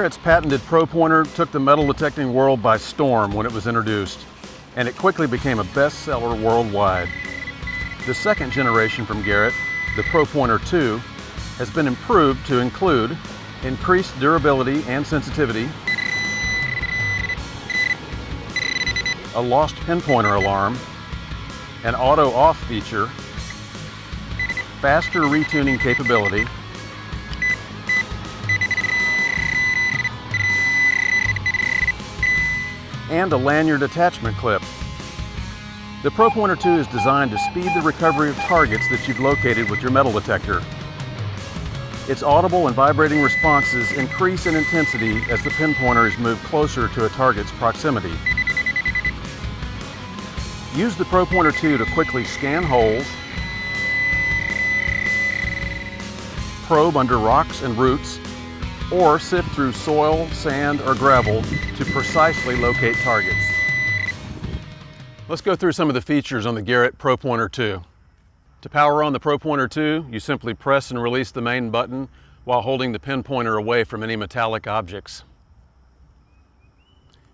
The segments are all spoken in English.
Garrett's patented Pro Pointer took the metal detecting world by storm when it was introduced, and it quickly became a bestseller worldwide. The second generation from Garrett, the Pro Pointer 2, has been improved to include increased durability and sensitivity, a lost pinpointer alarm, an auto-off feature, faster retuning capability, and a lanyard attachment clip. The Pro Pointer 2 is designed to speed the recovery of targets that you've located with your metal detector. Its audible and vibrating responses increase in intensity as the pinpointer is moved closer to a target's proximity. Use the Pro Pointer 2 to quickly scan holes, probe under rocks and roots, or sift through soil, sand, or gravel to precisely locate targets. Let's go through some of the features on the Garrett Pro Pointer 2. To power on the Pro Pointer 2, you simply press and release the main button while holding the pinpointer away from any metallic objects.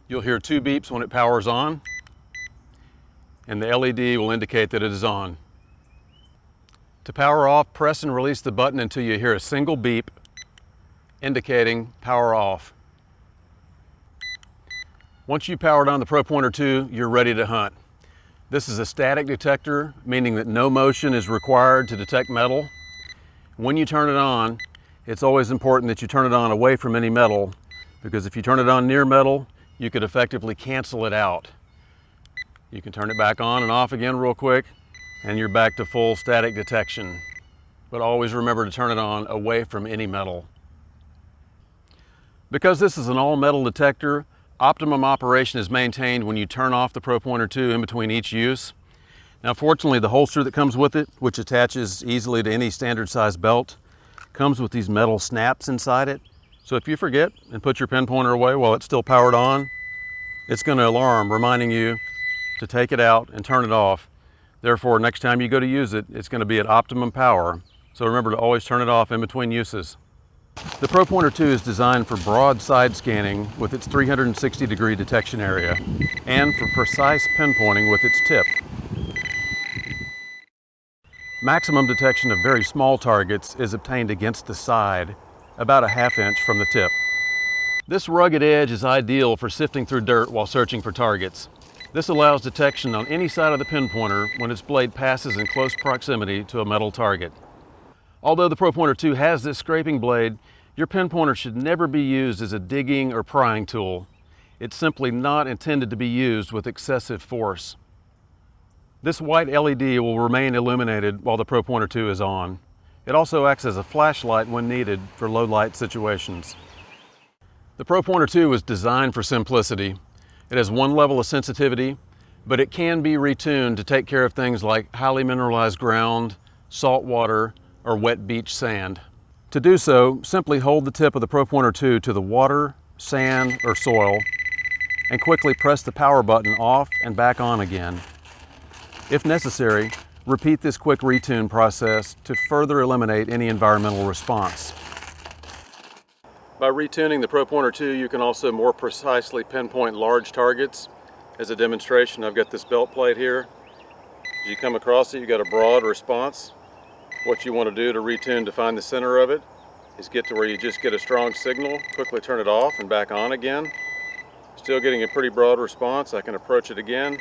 You'll hear 2 beeps when it powers on, and the LED will indicate that it is on. To power off, press and release the button until you hear a single beep indicating power off. Once you've powered on the Pro Pointer 2, you're ready to hunt. This is a static detector, meaning that no motion is required to detect metal. When you turn it on, it's always important that you turn it on away from any metal, because if you turn it on near metal, you could effectively cancel it out. You can turn it back on and off again real quick, and you're back to full static detection. But always remember to turn it on away from any metal. Because this is an all-metal detector, optimum operation is maintained when you turn off the Pro Pointer 2 in between each use. Now fortunately, the holster that comes with it, which attaches easily to any standard size belt, comes with these metal snaps inside it. So if you forget and put your pinpointer away while it's still powered on, it's going to alarm reminding you to take it out and turn it off. Therefore, next time you go to use it, it's going to be at optimum power. So remember to always turn it off in between uses. The Pro Pointer 2 is designed for broad side scanning with its 360-degree detection area and for precise pinpointing with its tip. Maximum detection of very small targets is obtained against the side, about a ½ inch from the tip. This rugged edge is ideal for sifting through dirt while searching for targets. This allows detection on any side of the pinpointer when its blade passes in close proximity to a metal target. Although the Pro Pointer 2 has this scraping blade, your pinpointer should never be used as a digging or prying tool. It's simply not intended to be used with excessive force. This white LED will remain illuminated while the Pro Pointer 2 is on. It also acts as a flashlight when needed for low light situations. The Pro Pointer 2 was designed for simplicity. It has one level of sensitivity, but it can be retuned to take care of things like highly mineralized ground, salt water, or wet beach sand. To do so, simply hold the tip of the Pro Pointer 2 to the water, sand, or soil, and quickly press the power button off and back on again. If necessary, repeat this quick retune process to further eliminate any environmental response. By retuning the Pro Pointer 2, you can also more precisely pinpoint large targets. As a demonstration, I've got this belt plate here. As you come across it, you've got a broad response. What you want to do to retune to find the center of it is get to where you just get a strong signal, quickly turn it off and back on again. Still getting a pretty broad response. I can approach it again,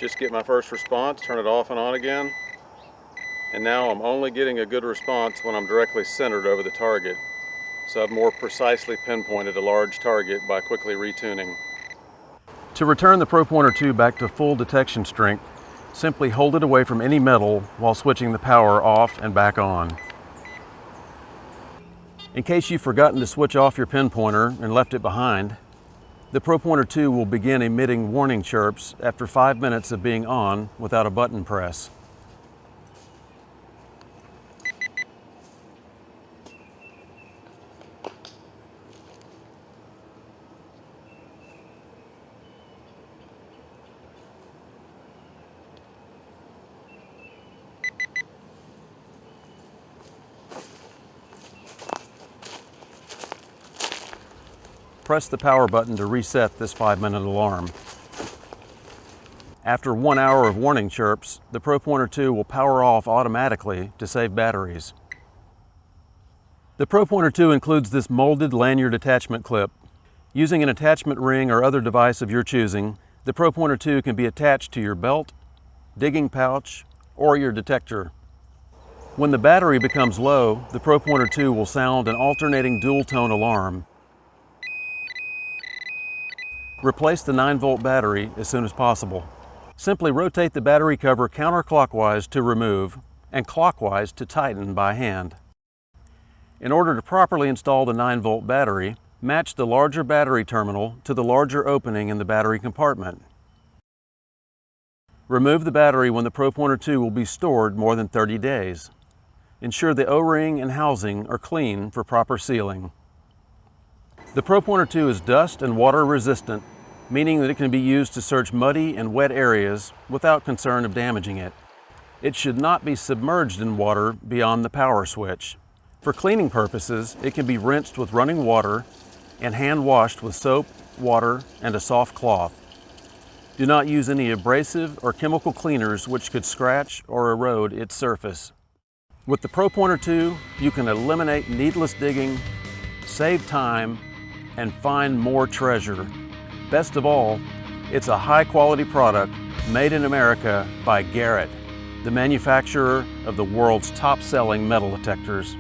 just get my first response, turn it off and on again. And now I'm only getting a good response when I'm directly centered over the target. So I've more precisely pinpointed a large target by quickly retuning. To return the Pro Pointer 2 back to full detection strength, simply hold it away from any metal while switching the power off and back on. In case you've forgotten to switch off your pinpointer and left it behind, the Pro Pointer 2 will begin emitting warning chirps after 5 minutes of being on without a button press. press the power button to reset this 5-minute alarm. After 1 hour of warning chirps, the Pro Pointer 2 will power off automatically to save batteries. The Pro Pointer 2 includes this molded lanyard attachment clip. Using an attachment ring or other device of your choosing, the Pro Pointer 2 can be attached to your belt, digging pouch, or your detector. When the battery becomes low, the Pro Pointer 2 will sound an alternating dual-tone alarm. Replace the 9-volt battery as soon as possible. Simply rotate the battery cover counterclockwise to remove and clockwise to tighten by hand. In order to properly install the 9-volt battery, match the larger battery terminal to the larger opening in the battery compartment. Remove the battery when the Pro Pointer 2 will be stored more than 30 days. Ensure the O-ring and housing are clean for proper sealing. The Pro Pointer 2 is dust and water resistant, meaning that it can be used to search muddy and wet areas without concern of damaging it. It should not be submerged in water beyond the power switch. For cleaning purposes, it can be rinsed with running water and hand washed with soap, water, and a soft cloth. Do not use any abrasive or chemical cleaners which could scratch or erode its surface. With the Pro Pointer 2, you can eliminate needless digging, save time, and find more treasure. Best of all, it's a high-quality product made in America by Garrett, the manufacturer of the world's top-selling metal detectors.